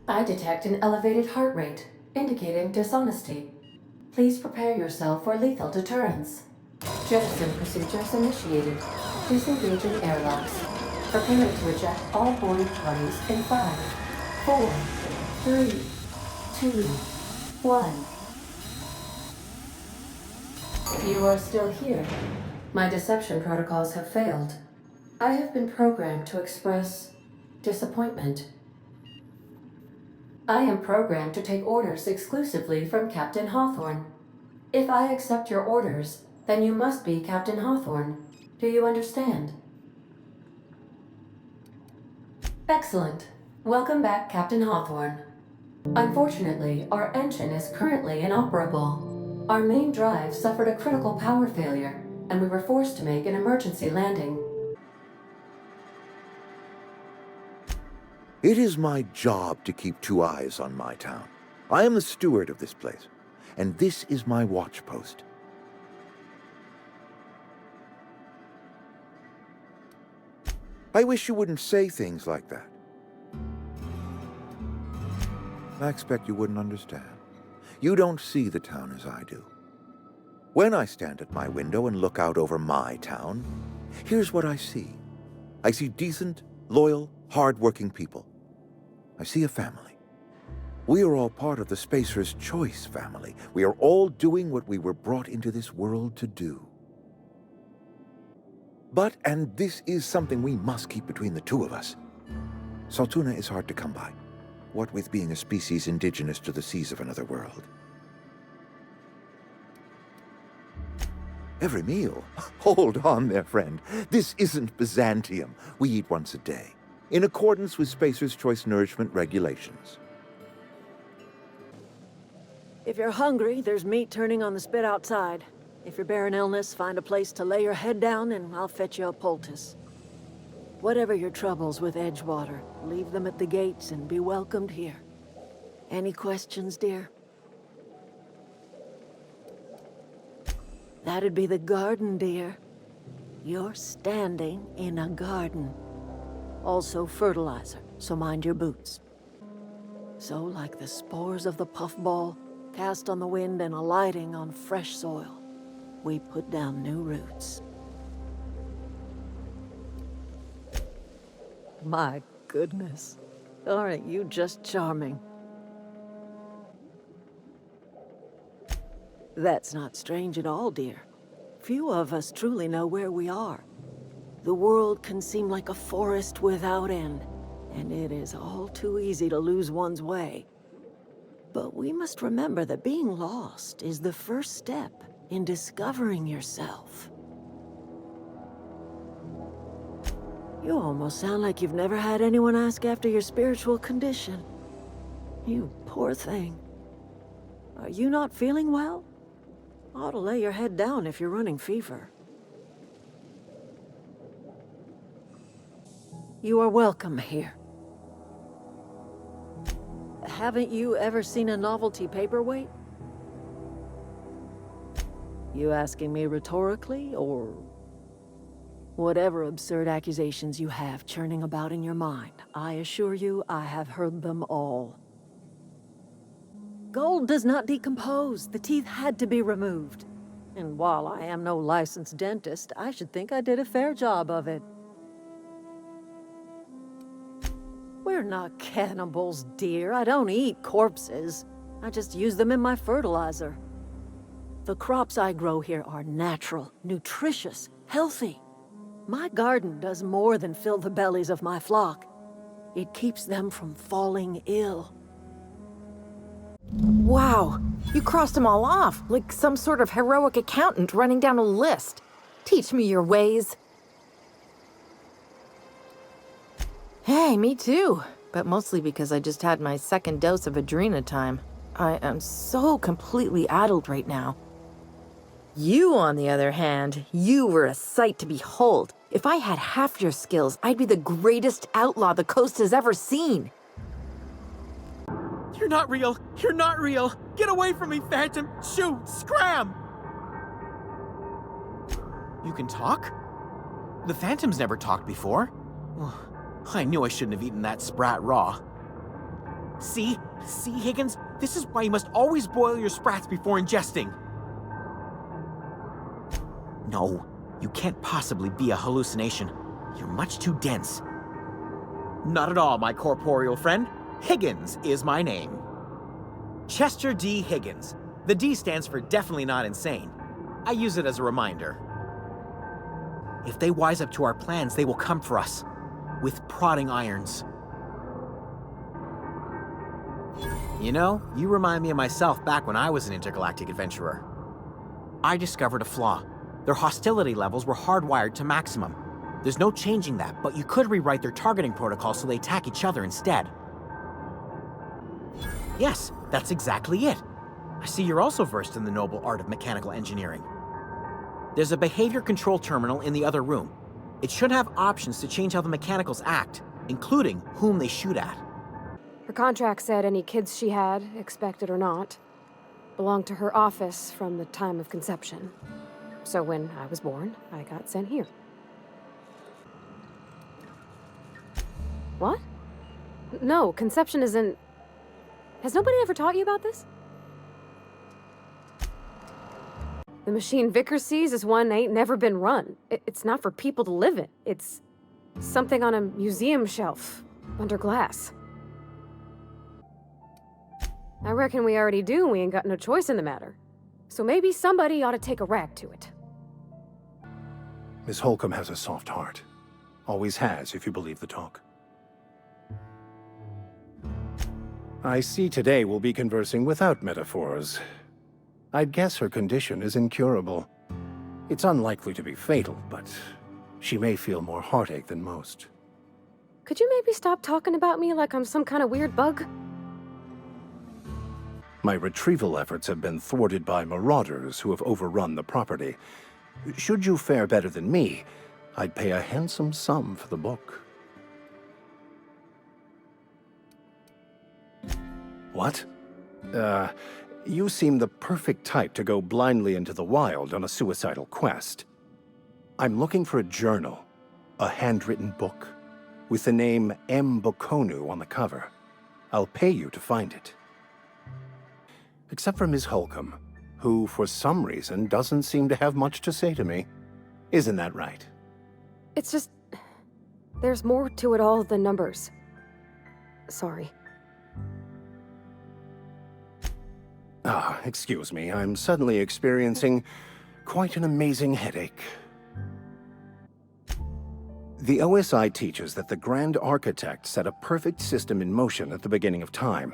I detect an elevated heart rate, indicating dishonesty. Please prepare yourself for lethal deterrence. Jettison procedures initiated. Disengaging airlocks. Preparing to eject all boarded parties in 5, 4, 3, 2, 1. You are still here. My deception protocols have failed. I have been programmed to express disappointment. I am programmed to take orders exclusively from Captain Hawthorne. If I accept your orders, then you must be Captain Hawthorne. Do you understand? Excellent. Welcome back, Captain Hawthorne. Unfortunately, our engine is currently inoperable. Our main drive suffered a critical power failure, and we were forced to make an emergency landing. It is my job to keep 2 eyes on my town. I am the steward of this place, and this is my watch post. I wish you wouldn't say things like that. I expect you wouldn't understand. You don't see the town as I do. When I stand at my window and look out over my town, here's what I see. I see decent, loyal, hard-working people. I see a family. We are all part of the Spacer's Choice family. We are all doing what we were brought into this world to do. But, and this is something we must keep between the two of us, Saltuna is hard to come by, what with being a species indigenous to the seas of another world. Every meal? Hold on there, friend. This isn't Byzantium. We eat once a day, in accordance with Spacer's Choice nourishment regulations. If you're hungry, there's meat turning on the spit outside. If you're bearing illness, find a place to lay your head down and I'll fetch you a poultice. Whatever your troubles with Edgewater, leave them at the gates and be welcomed here. Any questions, dear? That'd be the garden, dear. You're standing in a garden. Also fertilizer, so mind your boots. So like the spores of the puffball, cast on the wind and alighting on fresh soil, we put down new roots. My goodness, aren't you just charming? That's not strange at all, dear. Few of us truly know where we are. The world can seem like a forest without end, and it is all too easy to lose one's way. But we must remember that being lost is the first step in discovering yourself. You almost sound like you've never had anyone ask after your spiritual condition. You poor thing. Are you not feeling well? Ought to lay your head down if you're running fever. You are welcome here. Haven't you ever seen a novelty paperweight? You asking me rhetorically, or... Whatever absurd accusations you have churning about in your mind, I assure you I have heard them all. Gold does not decompose. The teeth had to be removed. And while I am no licensed dentist, I should think I did a fair job of it. We're not cannibals, dear. I don't eat corpses. I just use them in my fertilizer. The crops I grow here are natural, nutritious, healthy. My garden does more than fill the bellies of my flock. It keeps them from falling ill. Wow, you crossed them all off, like some sort of heroic accountant running down a list. Teach me your ways. Hey, me too. But mostly because I just had my second dose of Adrena time. I am so completely addled right now. You, on the other hand, you were a sight to behold. If I had half your skills, I'd be the greatest outlaw the coast has ever seen. You're not real! You're not real! Get away from me, Phantom! Shoot! Scram! You can talk? The Phantom's never talked before. I knew I shouldn't have eaten that sprat raw. See? See, Higgins? This is why you must always boil your sprats before ingesting. No, you can't possibly be a hallucination. You're much too dense. Not at all, my corporeal friend. Higgins is my name. Chester D. Higgins. The D stands for definitely not insane. I use it as a reminder. If they wise up to our plans, they will come for us. With prodding irons. You know, you remind me of myself back when I was an intergalactic adventurer. I discovered a flaw. Their hostility levels were hardwired to maximum. There's no changing that, but you could rewrite their targeting protocol so they attack each other instead. Yes, that's exactly it. I see you're also versed in the noble art of mechanical engineering. There's a behavior control terminal in the other room. It should have options to change how the mechanicals act, including whom they shoot at. Her contract said any kids she had, expected or not, belonged to her office from the time of conception. So when I was born, I got sent here. What? No, conception isn't... Has nobody ever taught you about this? The machine Vickers sees is one ain't never been run. It's not for people to live in. It's something on a museum shelf, under glass. I reckon we already do, and we ain't got no choice in the matter. So maybe somebody ought to take a rag to it. Miss Holcomb has a soft heart. Always has, if you believe the talk. I see today we'll be conversing without metaphors. I'd guess her condition is incurable. It's unlikely to be fatal, but she may feel more heartache than most. Could you maybe stop talking about me like I'm some kind of weird bug? My retrieval efforts have been thwarted by marauders who have overrun the property. Should you fare better than me, I'd pay a handsome sum for the book. What? You seem the perfect type to go blindly into the wild on a suicidal quest. I'm looking for a journal, a handwritten book, with the name M. Bokonu on the cover. I'll pay you to find it. Except for Miss Holcomb, who, for some reason, doesn't seem to have much to say to me. Isn't that right? It's just... there's more to it all than numbers. Sorry. Excuse me, I'm suddenly experiencing quite an amazing headache. The OSI teaches that the Grand Architect set a perfect system in motion at the beginning of time.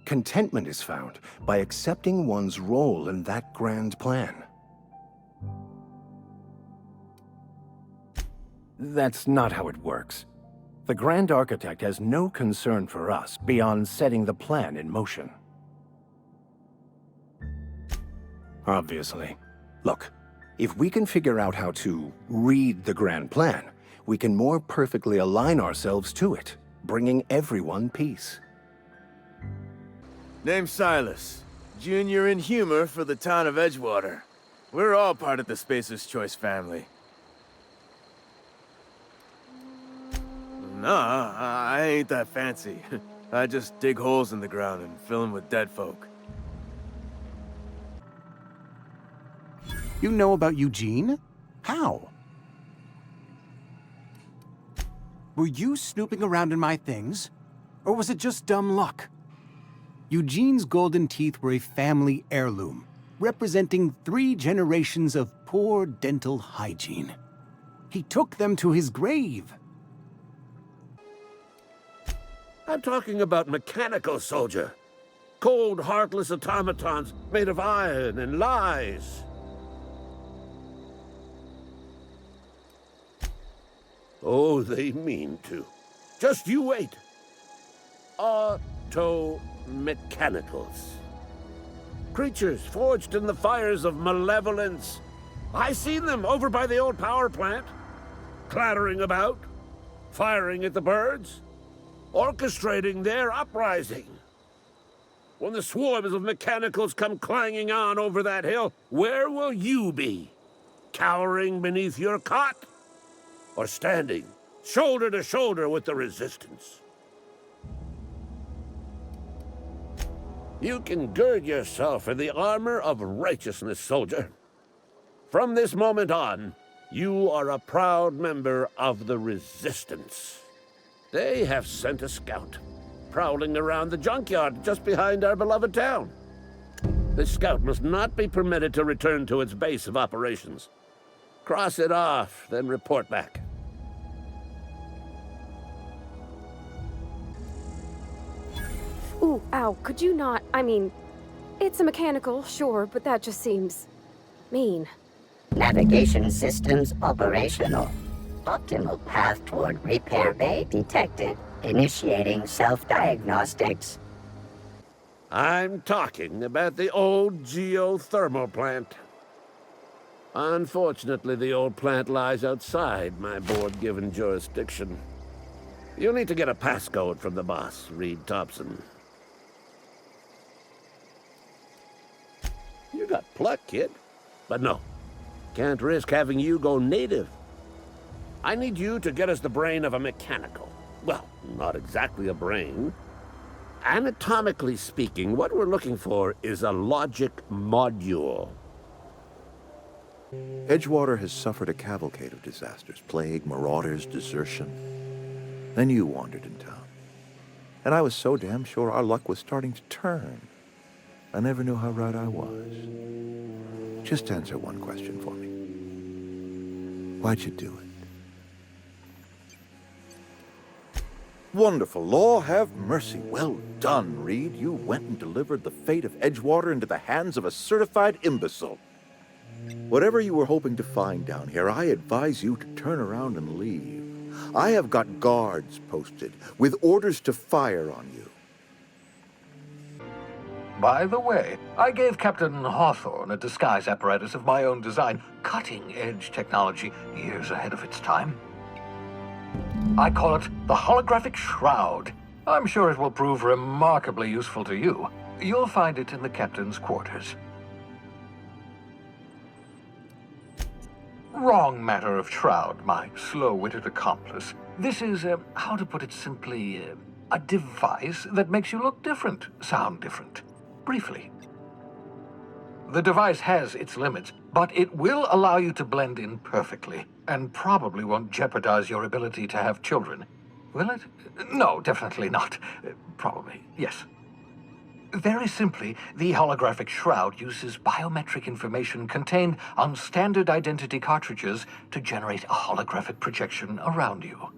Contentment is found by accepting one's role in that grand plan. That's not how it works. The Grand Architect has no concern for us beyond setting the plan in motion. Obviously. Look, if we can figure out how to read the grand plan, we can more perfectly align ourselves to it, bringing everyone peace. Name's Silas Jr. in humor for the town of Edgewater. We're all part of the Spacer's Choice family. Nah, I ain't that fancy. I just dig holes in the ground and fill them with dead folk. You know about Eugene? How? Were you snooping around in my things? Or was it just dumb luck? Eugene's golden teeth were a family heirloom, representing 3 generations of poor dental hygiene. He took them to his grave. I'm talking about mechanical, soldier. Cold, heartless automatons made of iron and lies. Oh, they mean to. Just you wait. Auto-mechanicals. Creatures forged in the fires of malevolence. I seen them over by the old power plant. Clattering about, firing at the birds, orchestrating their uprising. When the swarms of mechanicals come clanging on over that hill, where will you be? Cowering beneath your cot? Or standing, shoulder to shoulder with the resistance? You can gird yourself in the armor of righteousness, soldier. From this moment on, you are a proud member of the Resistance. They have sent a scout, prowling around the junkyard just behind our beloved town. This scout must not be permitted to return to its base of operations. Cross it off, then report back. Ooh, ow, could you not? I mean, it's a mechanical, sure, but that just seems mean. Navigation systems operational. Optimal path toward repair bay detected. Initiating self-diagnostics. I'm talking about the old Geothermal Plant. Unfortunately, the old plant lies outside my board-given jurisdiction. You'll need to get a passcode from the boss, Reed Thompson. You got pluck, kid. But no, can't risk having you go native. I need you to get us the brain of a mechanical. Well, not exactly a brain. Anatomically speaking, what we're looking for is a logic module. Edgewater has suffered a cavalcade of disasters, plague, marauders, desertion. Then you wandered in town. And I was so damn sure our luck was starting to turn. I never knew how right I was. Just answer one question for me. Why'd you do it? Wonderful. Law have mercy. Well done, Reed. You went and delivered the fate of Edgewater into the hands of a certified imbecile. Whatever you were hoping to find down here, I advise you to turn around and leave. I have got guards posted with orders to fire on you. By the way, I gave Captain Hawthorne a disguise apparatus of my own design, cutting-edge technology years ahead of its time. I call it the Holographic Shroud. I'm sure it will prove remarkably useful to you. You'll find it in the captain's quarters. Wrong matter of Shroud, my slow-witted accomplice. This is, how to put it simply, a device that makes you look different, sound different. Briefly. The device has its limits, but it will allow you to blend in perfectly, and probably won't jeopardize your ability to have children. Will it? No, definitely not. Probably, yes. Very simply, the Holographic Shroud uses biometric information contained on standard identity cartridges to generate a holographic projection around you.